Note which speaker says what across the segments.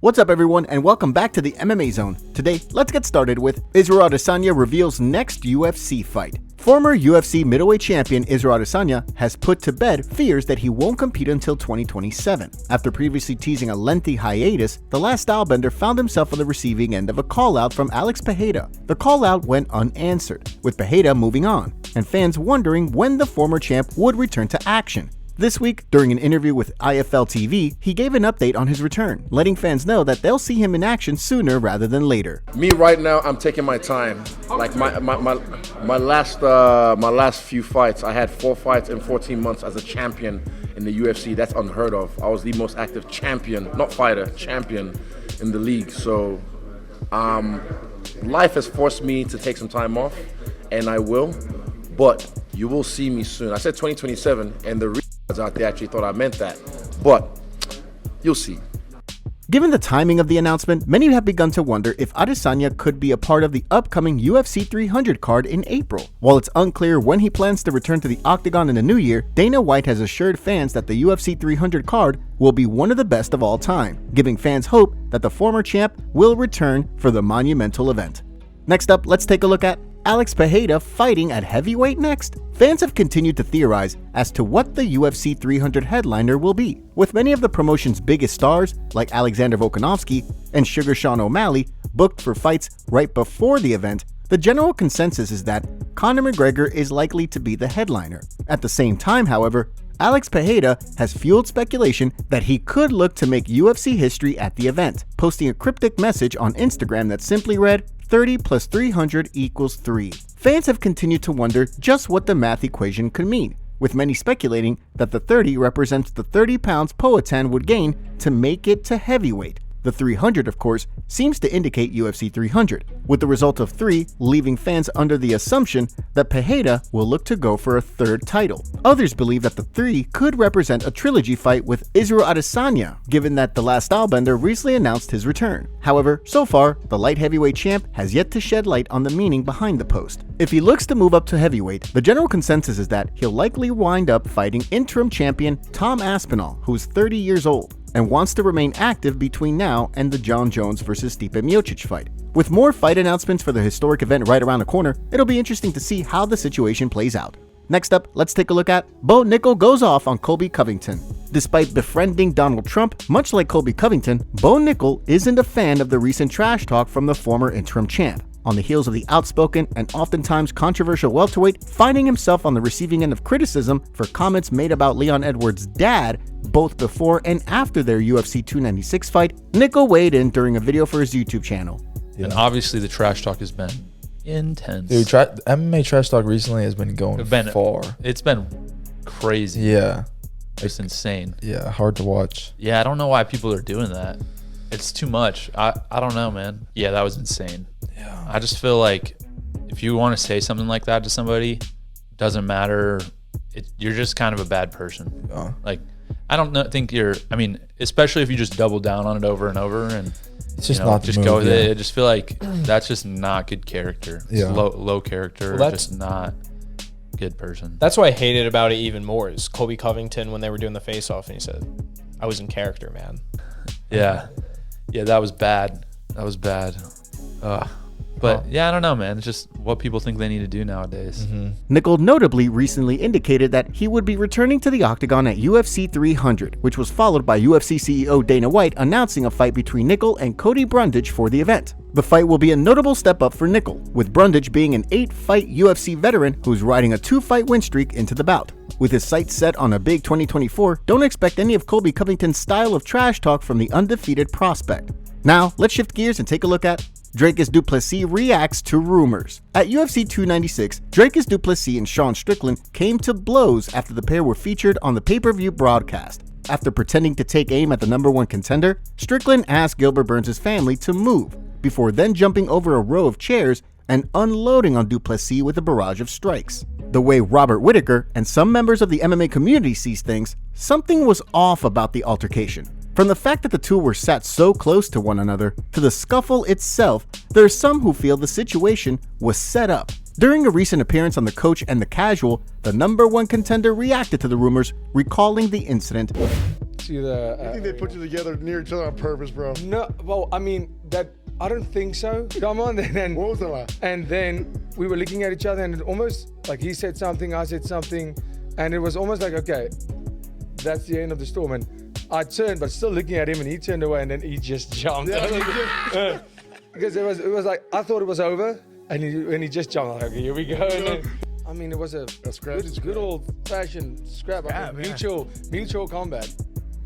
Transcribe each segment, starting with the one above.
Speaker 1: What's up everyone and welcome back to the MMA Zone. Today, let's get started with Israel Adesanya reveals next UFC fight. Former UFC middleweight champion Israel Adesanya has put to bed fears that he won't compete until 2027. After previously teasing a lengthy hiatus, the last stylebender found himself on the receiving end of a call-out from Alex Pereira. The call-out went unanswered, with Pereira moving on, and fans wondering when the former champ would return to action. This week, during an interview with IFL TV, he gave an update on his return, letting fans know that they'll see him in action sooner rather than later.
Speaker 2: Me right now, I'm taking my time. Like my last few fights, I had 4 fights in 14 months as a champion in the UFC. That's unheard of. I was the most active champion, not fighter, champion in the league. So life has forced me to take some time off, and I will. But you will see me soon. I said 2027, and the out there actually thought I meant that, but you'll see.
Speaker 1: Given the timing of the announcement, many have begun to wonder if Adesanya could be a part of the upcoming UFC 300 card in April. While it's unclear when he plans to return to the octagon in the new year, Dana White has assured fans that the UFC 300 card will be one of the best of all time, giving fans hope that the former champ will return for the monumental event. Next up, let's take a look at Alex Pereira fighting at heavyweight next. Fans have continued to theorize as to what the UFC 300 headliner will be, with many of the promotion's biggest stars like Alexander Volkanovski and Sugar Sean O'Malley booked for fights right before the event. The general consensus is that Conor McGregor is likely to be the headliner. At the same time, however, Alex Pereira has fueled speculation that he could look to make UFC history at the event, posting a cryptic message on Instagram that simply read, 30 plus 300 equals 3. Fans have continued to wonder just what the math equation could mean, with many speculating that the 30 represents the 30 pounds Poatan would gain to make it to heavyweight. The 300, of course, seems to indicate UFC 300, with the result of 3 leaving fans under the assumption that Pereira will look to go for a third title. Others believe that the 3 could represent a trilogy fight with Israel Adesanya, given that the last stylebender recently announced his return. However, so far, the light heavyweight champ has yet to shed light on the meaning behind the post. If he looks to move up to heavyweight, the general consensus is that he'll likely wind up fighting interim champion Tom Aspinall, who's 30 years old, and wants to remain active between now and the John Jones vs. Stipe Miocic fight. With more fight announcements for the historic event right around the corner, it'll be interesting to see how the situation plays out. Next up, let's take a look at Nickal goes off on Colby Covington. Despite befriending Donald Trump, much like Colby Covington, Nickal isn't a fan of the recent trash talk from the former interim champ. On the heels of the outspoken and oftentimes controversial welterweight finding himself on the receiving end of criticism for comments made about Leon Edwards' dad both before and after their UFC 296 fight, Nickal weighed in during a video for his YouTube channel.
Speaker 3: Yeah. And obviously the trash talk has been intense.
Speaker 4: Dude, MMA trash talk recently has been going far.
Speaker 3: It's been crazy.
Speaker 4: Yeah.
Speaker 3: It's insane.
Speaker 4: Yeah, hard to watch.
Speaker 3: Yeah, I don't know why people are doing that. It's too much. I don't know, man. Yeah, that was insane.
Speaker 4: Yeah.
Speaker 3: I just feel like if you want to say something like that to somebody, doesn't matter. You're just kind of a bad person.
Speaker 4: Yeah.
Speaker 3: Like, I don't think you're, I mean, especially if you just double down on it over and over and
Speaker 4: it's just not
Speaker 3: just go with it. I just feel like that's just not good character. It's
Speaker 4: yeah.
Speaker 3: low character, just not good person.
Speaker 5: That's what I hated about it even more is Colby Covington when they were doing the face-off and he said, I was in character, man.
Speaker 3: Yeah. Yeah, that was bad. That was bad. But yeah, I don't know, man. It's just what people think they need to do nowadays.
Speaker 1: Nickal notably recently indicated that he would be returning to the octagon at UFC 300, which was followed by UFC CEO Dana White announcing a fight between Nickal and Cody Brundage for the event. The fight will be a notable step up for Nickal, with Brundage being an 8-fight UFC veteran who's riding a 2-fight win streak into the bout. With his sights set on a big 2024, don't expect any of Colby Covington's style of trash talk from the undefeated prospect. Now, let's shift gears and take a look at Dricus du Plessis reacts to rumors. At UFC 296, Dricus du Plessis and Sean Strickland came to blows after the pair were featured on the pay-per-view broadcast. After pretending to take aim at the #1 contender, Strickland asked Gilbert Burns' family to move, before then jumping over a row of chairs and unloading on du Plessis with a barrage of strikes. The way Robert Whittaker and some members of the MMA community sees things, something was off about the altercation. From the fact that the two were sat so close to one another, to the scuffle itself, there are some who feel the situation was set up. During a recent appearance on The Coach and The Casual, the #1 contender reacted to the rumors, recalling the incident.
Speaker 6: you the.
Speaker 7: You think they put you together near each other on purpose, bro?
Speaker 6: No, well, I mean that. I don't think so. Come on, then.
Speaker 7: What was the last?
Speaker 6: And then we were looking at each other, and it almost like he said something, I said something, and it was almost like, okay, that's the end of the storm. And I turned, but still looking at him, and he turned away, and then he just jumped. Yeah, because it was like I thought it was over, and he just jumped. Like, okay, here we go. And then, I mean, it was a good old-fashioned scrap. I mean, mutual combat.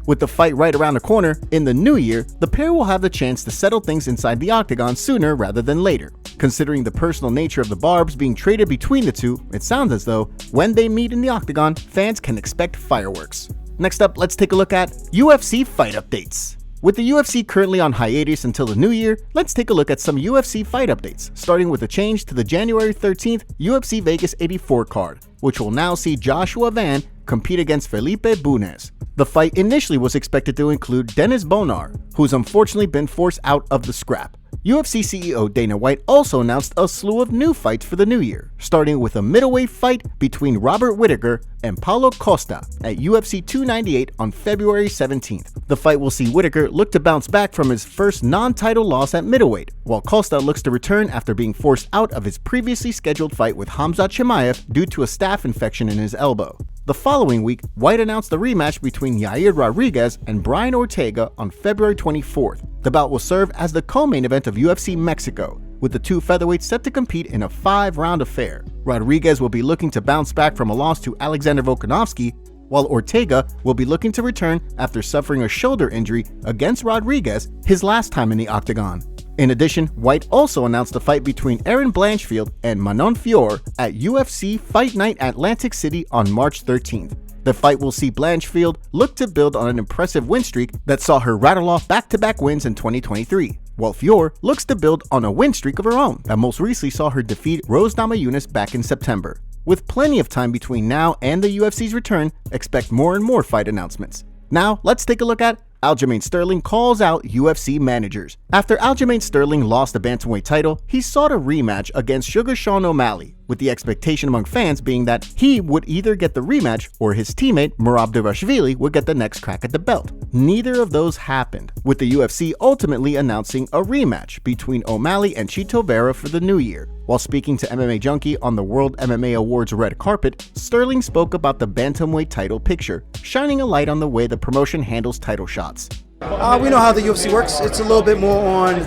Speaker 1: With the fight right around the corner, in the new year, the pair will have the chance to settle things inside the octagon sooner rather than later. Considering the personal nature of the barbs being traded between the two, it sounds as though, when they meet in the octagon, fans can expect fireworks. Next up, let's take a look at UFC fight updates. With the UFC currently on hiatus until the new year, let's take a look at some UFC fight updates, starting with a change to the January 13th UFC Vegas 84 card, which will now see Joshua Van compete against Felipe Bunes. The fight initially was expected to include Dennis Bonar, who's unfortunately been forced out of the scrap. UFC CEO Dana White also announced a slew of new fights for the new year, starting with a middleweight fight between Robert Whittaker and Paulo Costa at UFC 298 on February 17th. The fight will see Whittaker look to bounce back from his first non-title loss at middleweight, while Costa looks to return after being forced out of his previously scheduled fight with Khamzat Chimaev due to a staph infection in his elbow. The following week, White announced a rematch between Yair Rodriguez and Brian Ortega on February 24th. The bout will serve as the co-main event of UFC Mexico, with the two featherweights set to compete in a 5-round affair. Rodriguez will be looking to bounce back from a loss to Alexander Volkanovski, while Ortega will be looking to return after suffering a shoulder injury against Rodriguez his last time in the octagon. In addition, White also announced a fight between Aaron Blanchfield and Manon Fior at UFC Fight Night Atlantic City on March 13th. The fight will see Blanchfield look to build on an impressive win streak that saw her rattle off back-to-back wins in 2023, while Fior looks to build on a win streak of her own that most recently saw her defeat Rose Namajunas back in September. With plenty of time between now and the UFC's return, expect more and more fight announcements. Now, let's take a look at Aljamain Sterling calls out UFC managers. After Aljamain Sterling lost the bantamweight title, he sought a rematch against Sugar Sean O'Malley, with the expectation among fans being that he would either get the rematch or his teammate Merab Dvalishvili would get the next crack at the belt. Neither of those happened, with the UFC ultimately announcing a rematch between O'Malley and Chito Vera for the new year. While speaking to MMA Junkie on the World MMA Awards red carpet, Sterling spoke about the bantamweight title picture, shining a light on the way the promotion handles title shots.
Speaker 8: We know how the UFC works. It's a little bit more on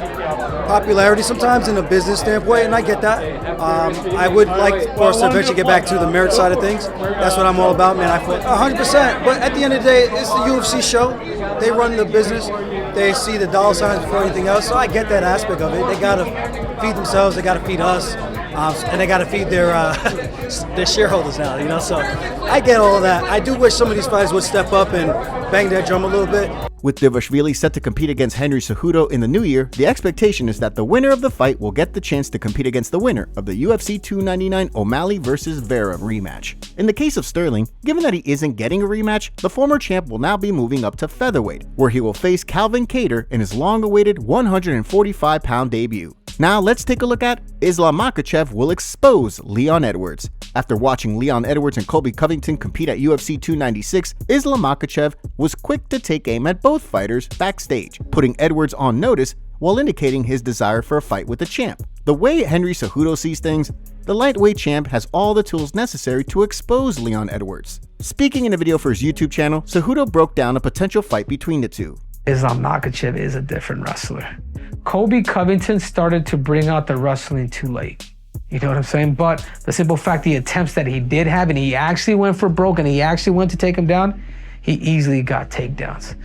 Speaker 8: popularity sometimes in a business standpoint, and I get that. I would like for us to eventually get back to the merit side of things. That's what I'm all about, man. I feel 100%. But at the end of the day, it's the UFC show. They run the business. They see the dollar signs before anything else. So I get that aspect of it. They got to feed themselves. They got to feed us. And they got to feed their shareholders now, you know. So I get all of that. I do wish some of these fighters would step up and bang their drum a little bit.
Speaker 1: With Dvalishvili set to compete against Henry Cejudo in the new year, the expectation is that the winner of the fight will get the chance to compete against the winner of the UFC 299 O'Malley vs. Vera rematch. In the case of Sterling, given that he isn't getting a rematch, the former champ will now be moving up to featherweight, where he will face Calvin Kattar in his long-awaited 145-pound debut. Now let's take a look at Islam Makhachev will expose Leon Edwards. After watching Leon Edwards and Colby Covington compete at UFC 296, Islam Makhachev was quick to take aim at both fighters backstage, putting Edwards on notice while indicating his desire for a fight with the champ. The way Henry Cejudo sees things, the lightweight champ has all the tools necessary to expose Leon Edwards. Speaking in a video for his YouTube channel, Cejudo broke down a potential fight between the two.
Speaker 9: Islam Makhachev is a different wrestler. Colby Covington started to bring out the wrestling too late. You know what I'm saying? But the simple fact, the attempts that he did have, and he actually went for broke, and he actually went to take him down, he easily got takedowns.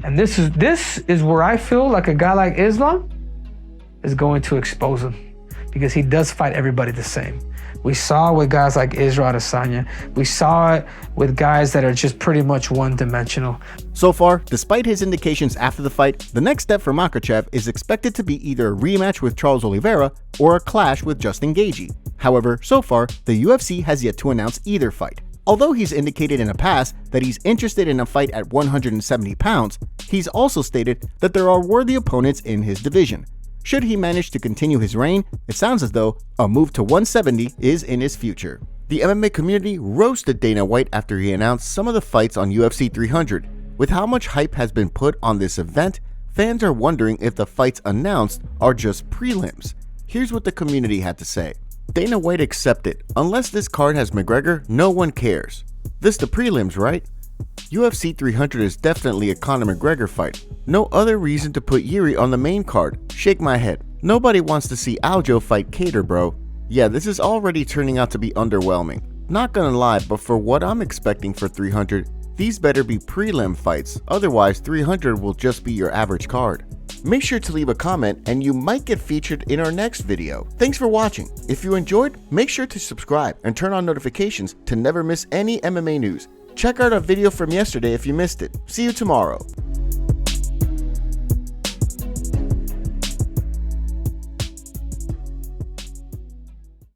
Speaker 9: And this is where I feel like a guy like Islam is going to expose him, because he does fight everybody the same. We saw it with guys like Israel Adesanya. We saw it with guys that are just pretty much one-dimensional.
Speaker 1: So far, despite his indications after the fight, the next step for Makhachev is expected to be either a rematch with Charles Oliveira or a clash with Justin Gaethje. However, so far, the UFC has yet to announce either fight. Although he's indicated in the past that he's interested in a fight at 170 pounds, he's also stated that there are worthy opponents in his division. Should he manage to continue his reign, it sounds as though a move to 170 is in his future. The MMA community roasted Dana White after he announced some of the fights on UFC 300, With how much hype has been put on this event, fans are wondering if the fights announced are just prelims. Here's what the community had to say. Dana White accepted. Unless this card has McGregor, no one cares. This the prelims, right? UFC 300 is definitely a Conor McGregor fight. No other reason to put Yuri on the main card. Shake my head. Nobody wants to see Aljo fight Kattar, bro. Yeah, this is already turning out to be underwhelming. Not gonna lie, but for what I'm expecting for 300, these better be prelim fights, otherwise 300 will just be your average card. Make sure to leave a comment and you might get featured in our next video. Thanks for watching. If you enjoyed, make sure to subscribe and turn on notifications to never miss any MMA news. Check out our video from yesterday if you missed it. See you tomorrow.